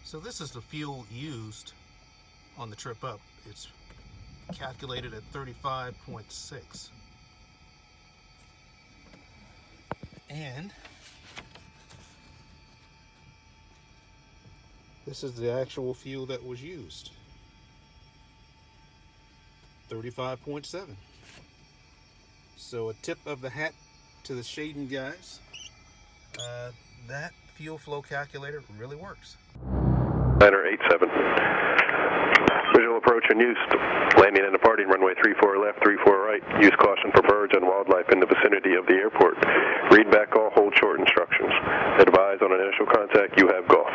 So this is the fuel used on the trip up. It's calculated at 35.6. And this is the actual fuel that was used. 35.7. So a tip of the hat to the shading guys. That fuel flow calculator really works. 987. Visual approach and use. Landing and departing runway 34 left, 34 right. Use caution for birds and wildlife in the vicinity of the airport. Read back all hold short instructions. Advise on initial contact you have golf.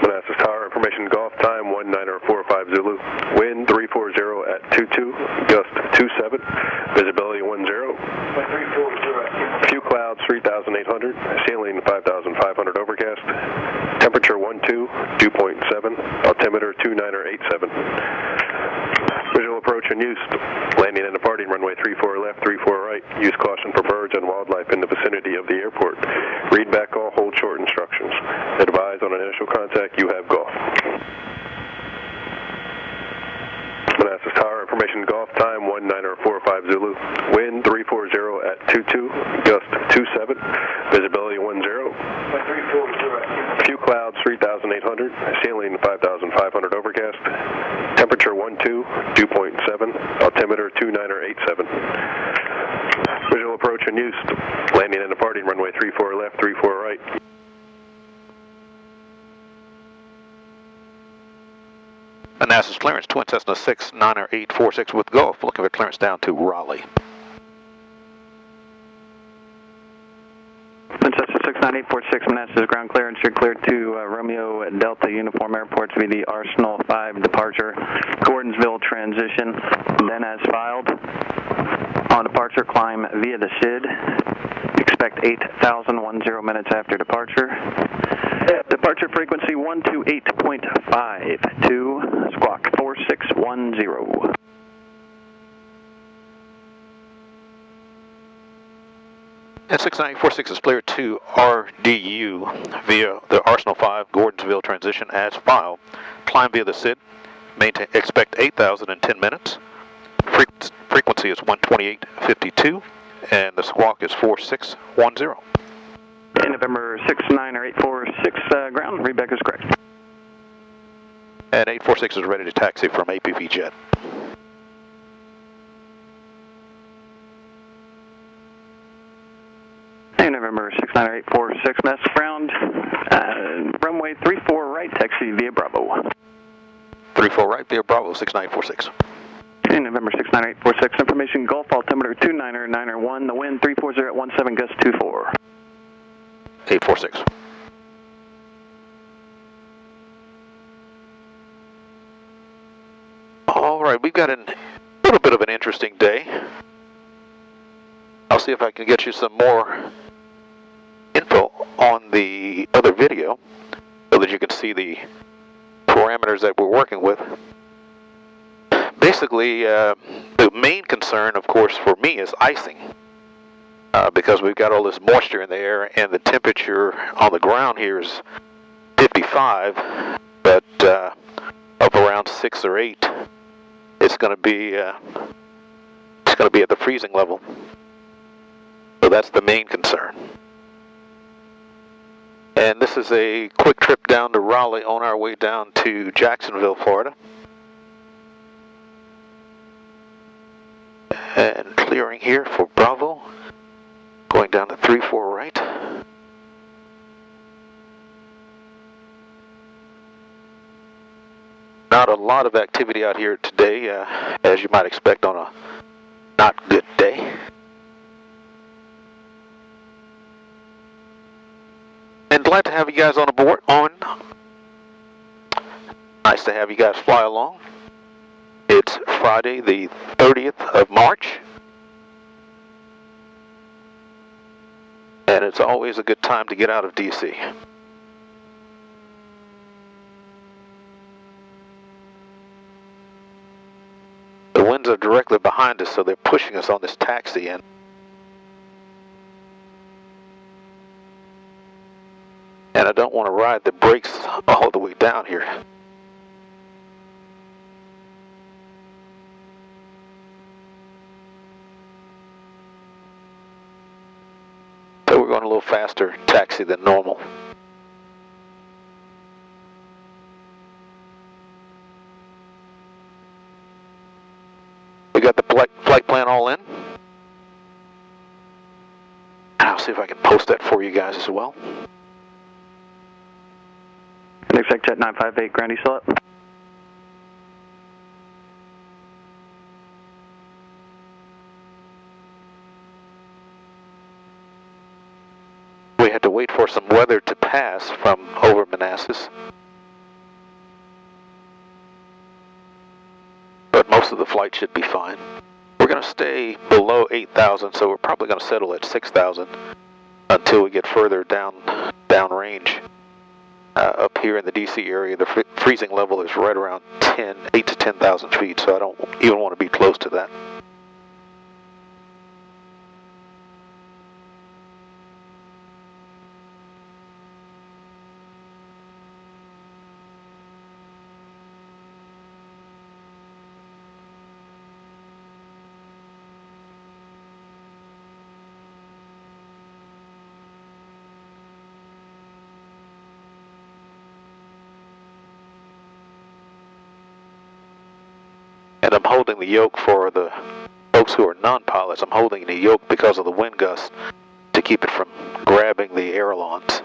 Manassas Tower, information golf time 19045 Zulu. Wind 340 at 22, gust 27. Visibility 10. Few clouds 3,800. Ceiling 5,500 overcast. Temperature 12, dew point 7. Altimeter 2987. Visual approach and use. Landing and departing runway 34 left, 34 right. Use caution for birds and wildlife in the vicinity of the airport. Read back all hold short instructions. Advise on initial contact you have golf. Manassas Tower, information golf time 19045 Zulu. Wind 340 at 22, gust 27. Visibility 10. Few clouds 3,800. Ceiling 5,500 overcast. Temperature 12, dew point 7. Altimeter 2987. Visual approach and use. Landing and departing runway 34 left, 34 right. Manassas clearance, Twin Cessna 69846 with Gulf, looking for clearance down to Raleigh. Twin Cessna 69846, Manassas ground clearance, you're cleared to Romeo Delta Uniform Airport to be the Arsenal 5 departure, Gordonsville transition, then as filed. On departure, climb via the SID. Expect 8,010 minutes after departure. Departure frequency 128.52, squawk 4610. And 69846 is cleared to RDU via the Arsenal 5 Gordonsville transition as filed. Climb via the SID. Maintain, expect 8,010 minutes. Frequency is 128.52 and the squawk is 4610. November 69846 ground, readback is correct. And 846 is ready to taxi from APV Jet. Hey, November 69846, Mess ground, runway 34 right, taxi via Bravo. 34 right via Bravo, 69846. Hey, November 69846, information Gulf, altimeter 29991, the wind 340 at 17, gust 24. 846. All right, we've got a little bit of an interesting day. I'll see if I can get you some more info on the other video so that you can see the parameters that we're working with. Basically, the main concern, of course, for me is icing. Because we've got all this moisture in the air and the temperature on the ground here is 55, but up around 6 or 8, it's going to be at the freezing level. So that's the main concern. And this is a quick trip down to Raleigh on our way down to Jacksonville, Florida. And clearing here for Bravo. Going down to 34 right. Not a lot of activity out here today, as you might expect on a not good day. And glad to have you guys on board. Nice to have you guys fly along. It's Friday the 30th of March. And it's always a good time to get out of DC. The winds are directly behind us, so they're pushing us on this taxi, and And I don't want to ride the brakes all the way down here. So we're going a little faster taxi than normal. We got the flight plan all in. I'll see if I can post that for you guys as well. Expect Jet 958, ground still up? We had to wait for some weather to pass from over Manassas. But most of the flight should be fine. We're going to stay below 8,000, so we're probably going to settle at 6,000 until we get further downrange. Up here in the DC area, the freezing level is right around 8 to 10,000 feet, so I don't even want to be close to that. And I'm holding the yoke for the folks who are non-pilots. I'm holding the yoke because of the wind gust to keep it from grabbing the ailerons.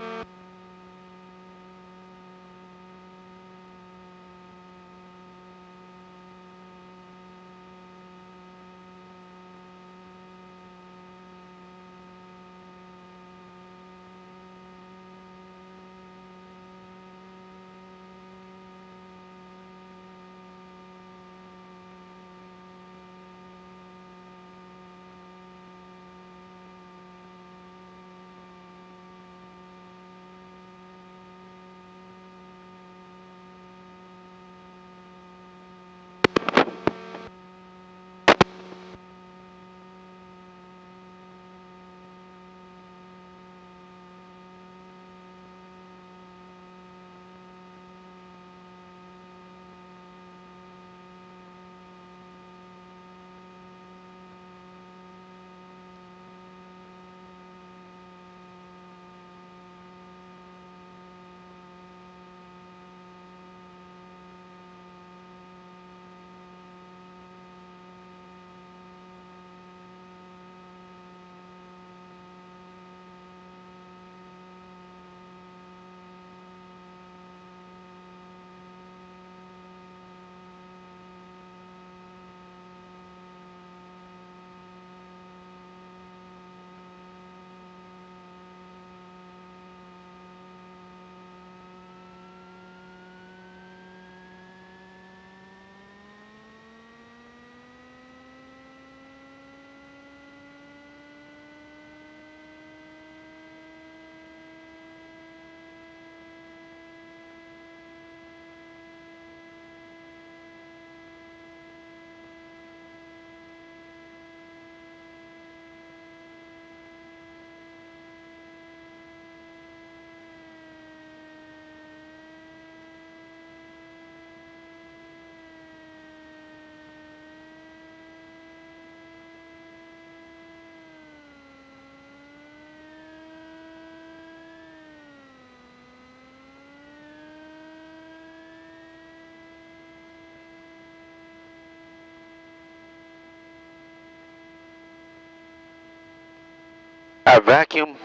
Our vacuum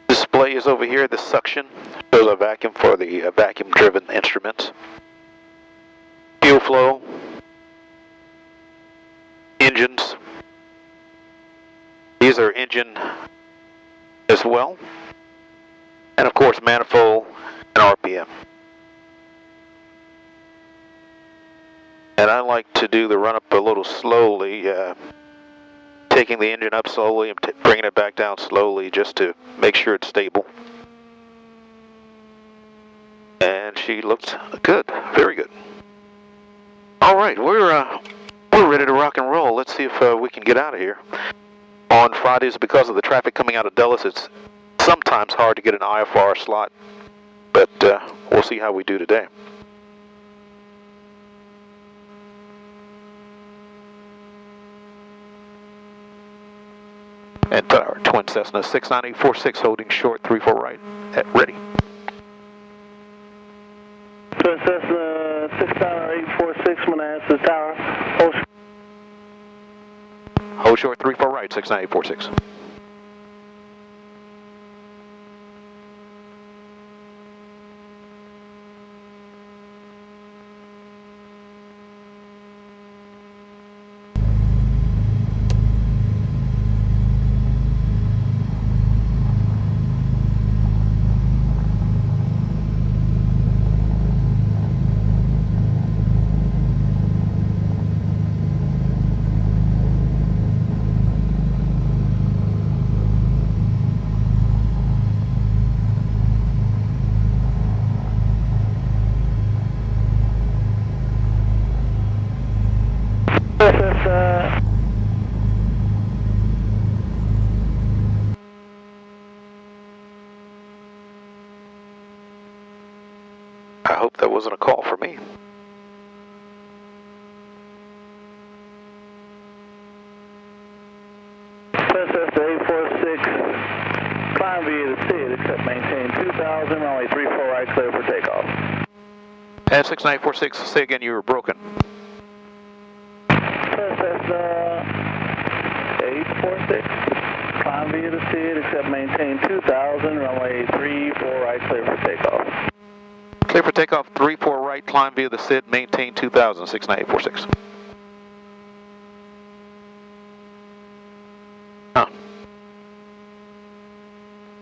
display is over here. The suction shows a vacuum for the vacuum-driven instruments. Fuel flow, engines. These are engine as well. And of course, manifold and RPM. And I like to do the run-up a little slowly, taking the engine up slowly and bringing it back down slowly just to make sure it's stable. And she looks good, very good. All right, we're ready to rock and roll. Let's see if we can get out of here. On Fridays, because of the traffic coming out of Dulles, it's sometimes hard to get an IFR slot, but we'll see how we do today. And our twin Cessna 69846 holding short 34 right at ready. Twin Cessna 69846 Manassas Tower. Hold short 34 right 69846. I hope that wasn't a call for me. Cessna 846, climb via the SID, except maintain 2000, runway 34 right, clear for takeoff. And 69846, say again, you were broken. Cessna 846, climb via the SID, except maintain 2000, runway 34 right, clear for takeoff. Clear for takeoff, 34 right, climb via the SID, maintain 2000, 69846. Huh.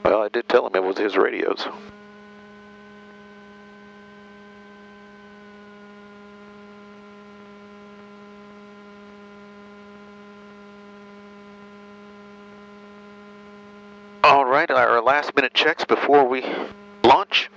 Well, I did tell him it was his radios. All right, our last minute checks before we launch.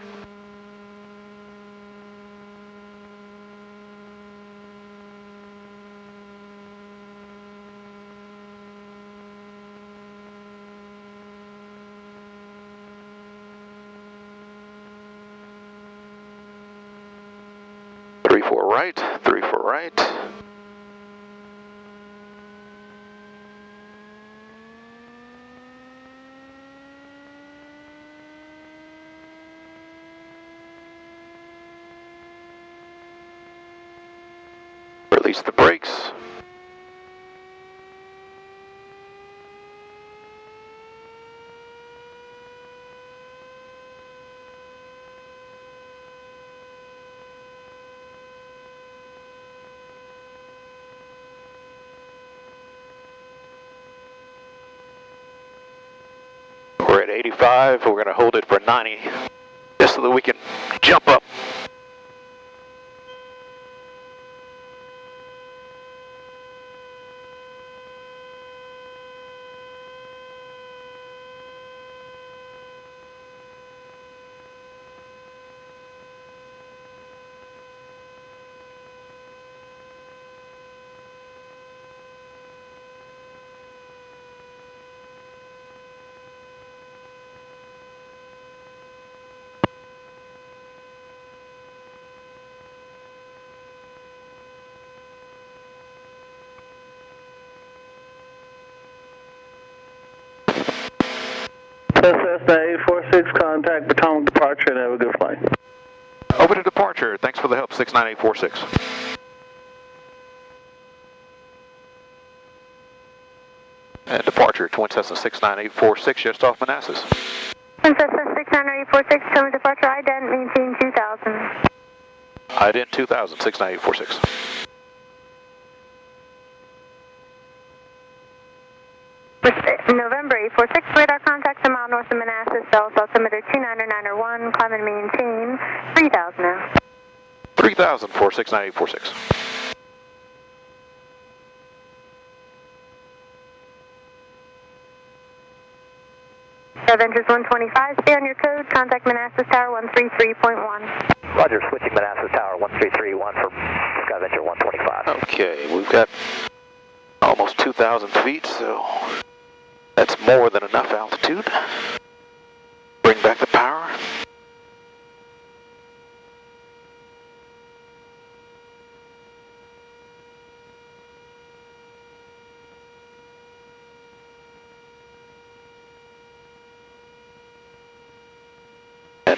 Right, 34 right. Release the brakes. We're at 85, we're going to hold it for 90, just so that we can jump up. Cessna 846, contact Potomac departure and have a good flight. Over to departure. Thanks for the help, 69846. And departure, Twin Cessna 69846, just off Manassas. Twin Cessna 69846, Potomac departure, ident, maintain 2000. Ident 2000, 69846. November 846, radar contact a mile north of Manassas, Dallas altimeter 29901, climb and maintain 3000 now. 3000 for 69846. Ventures 125, stay on your code, contact Manassas Tower 133.1. Roger, switching Manassas Tower 1331 for SkyVenture 125. Okay, we've got almost 2,000 feet, so that's more than enough altitude.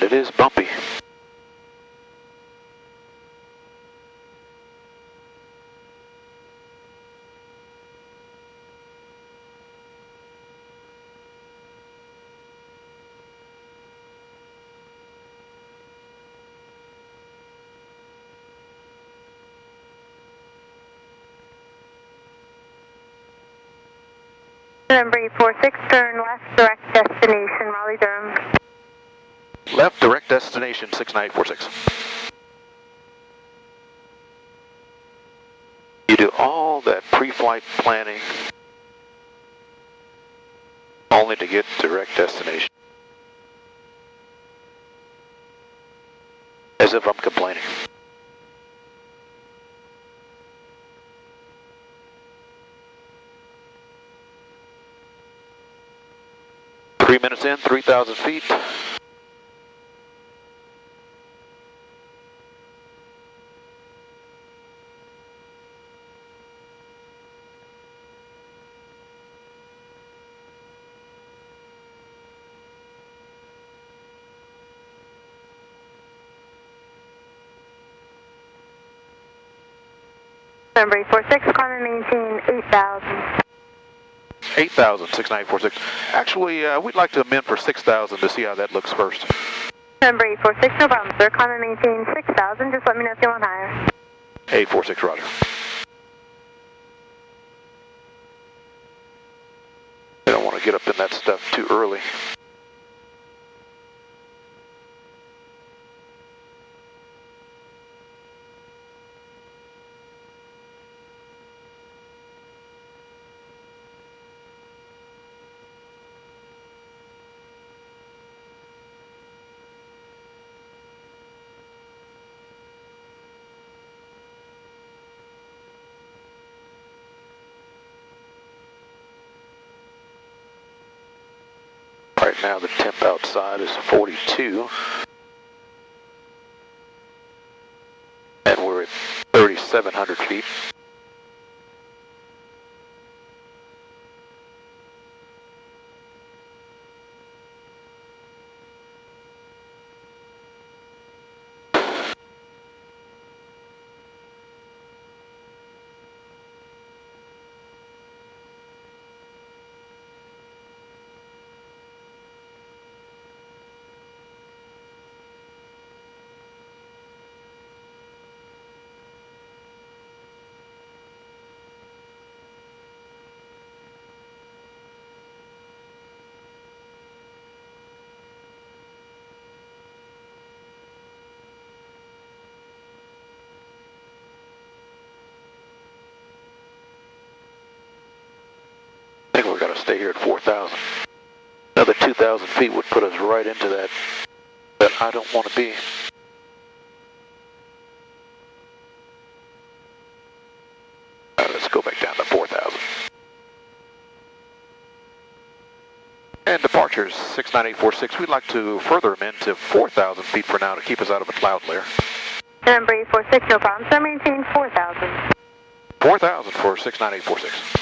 And it is bumpy. Number 846, turn left, direct destination, Raleigh, Durham. Left, direct destination 69846. You do all that pre-flight planning only to get direct destination. As if I'm complaining. Three minutes in, 3,000 feet. Number 846, climb and maintain 8,000. 8,000, 69846. Actually, we'd like to amend for 6,000 to see how that looks first. Number 846, no problem, sir. Climb and maintain 6,000. Just let me know if you want higher. 846, roger. I don't want to get up in that stuff too early. Right now the temp outside is 42. And we're at 3,700 feet. I think we're going to stay here at 4,000. Another 2,000 feet would put us right into that I don't want to be. Let's go back down to 4,000. And departures 69846. We'd like to further amend to 4,000 feet for now to keep us out of a cloud layer. Number 846, no problem, sir. Maintain 4,000. 4,000 for 69846.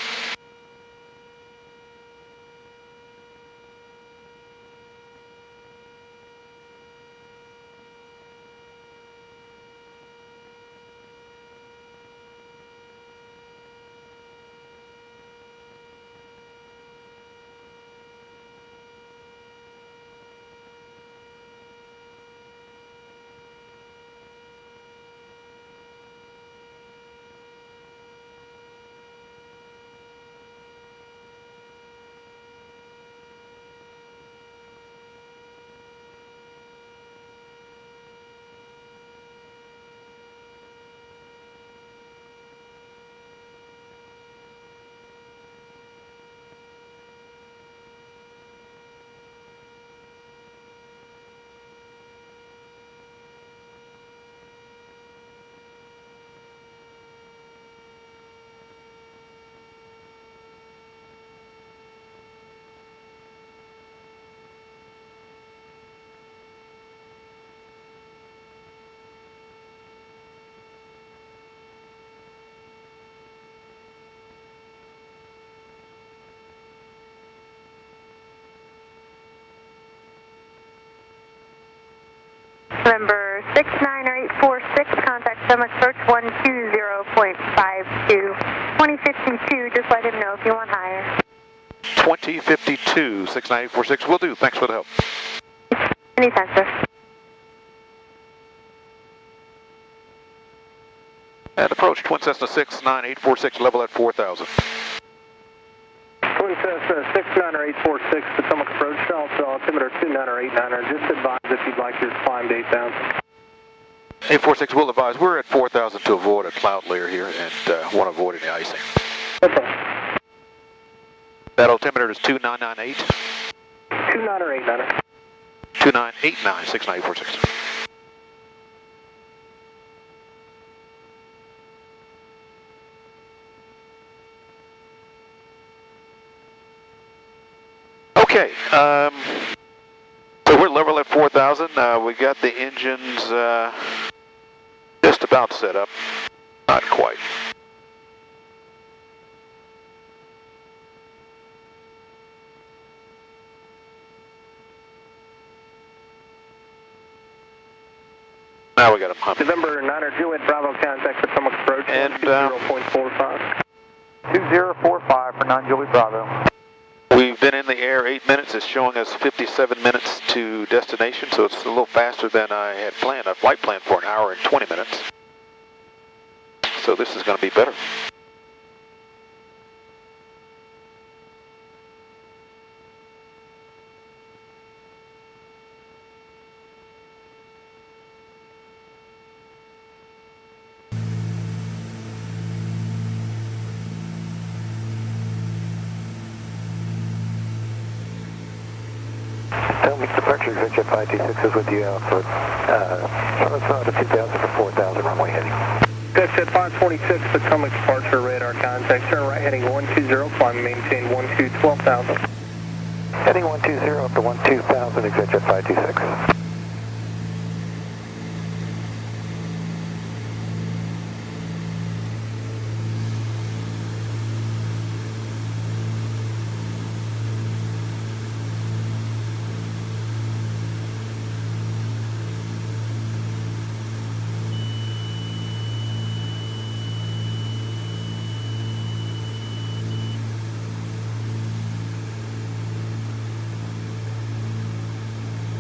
November 69846, contact stomach approach 120.52. 2052, just let him know if you want higher. 2052, 69846, will do. Thanks for the help. Anytime, sir. And approach Twin Cessna 69846, level at 4,000. Twin Cessna 69846, Potomac approach, also altimeter 29 or 89er. Just advise if you'd like your climb to 8,000. 846 will advise, we're at 4,000 to avoid a cloud layer here and want to avoid any icing. Okay. That altimeter is 2998. 29 or 89er. 2989, 69846. Okay, so we're level at 4,000. We got the engines just about set up. Not quite. Now we got them humming. November 9er, Juliet Bravo, contact Potomac approach, And 120.45. 2045 for non-Juliet Bravo. We've been in the air 8 minutes. It's showing us 57 minutes to destination, so it's a little faster than I had planned. A flight planned for an hour and 20 minutes. So this is going to be better. Mr. Departure, Jet 526 is with you out for south of 2,000 to 4,000 runway heading. Jet 526, Potomac departure radar contact, turn right heading 120, climb maintain 12,000. Heading 120 up to 12,000, exit Jet 526.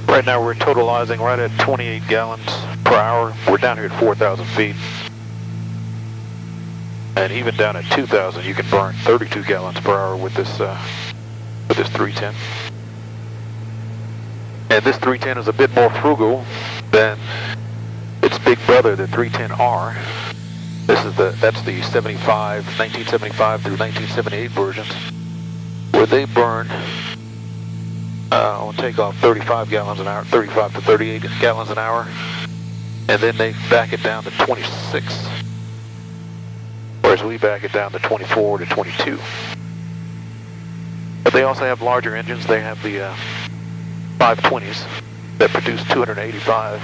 Right now we're totalizing right at 28 gallons per hour. We're down here at 4,000 feet. And even down at 2,000 you can burn 32 gallons per hour with this 310. And this 310 is a bit more frugal than its big brother, the 310R. That's the 1975 through 1978 versions, where they burn on takeoff 35 gallons an hour, 35 to 38 gallons an hour, and then they back it down to 26, whereas we back it down to 24 to 22. But they also have larger engines. They have the 520s that produce 285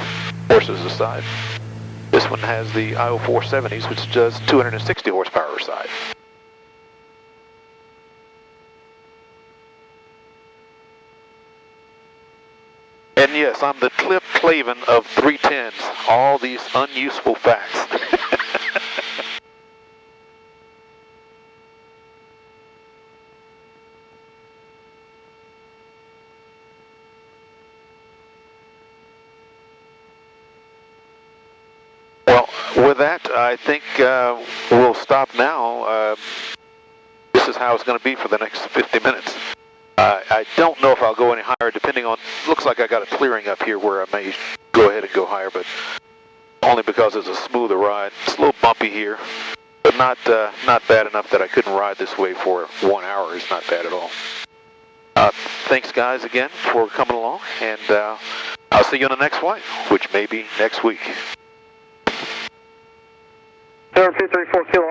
horses a side. This one has the IO470s, which does 260 horsepower a side. And yes, I'm the Cliff Clavin of 310s, all these unuseful facts. Well, with that, I think we'll stop now. This is how it's going to be for the next 50 minutes. I don't know if I'll go any higher, depending on, looks like I got a clearing up here where I may go ahead and go higher, but only because it's a smoother ride. It's a little bumpy here, but not bad enough that I couldn't ride this way for 1 hour. It's not bad at all. Thanks guys again for coming along, and I'll see you on the next flight, which may be next week. Tower 234 Kilo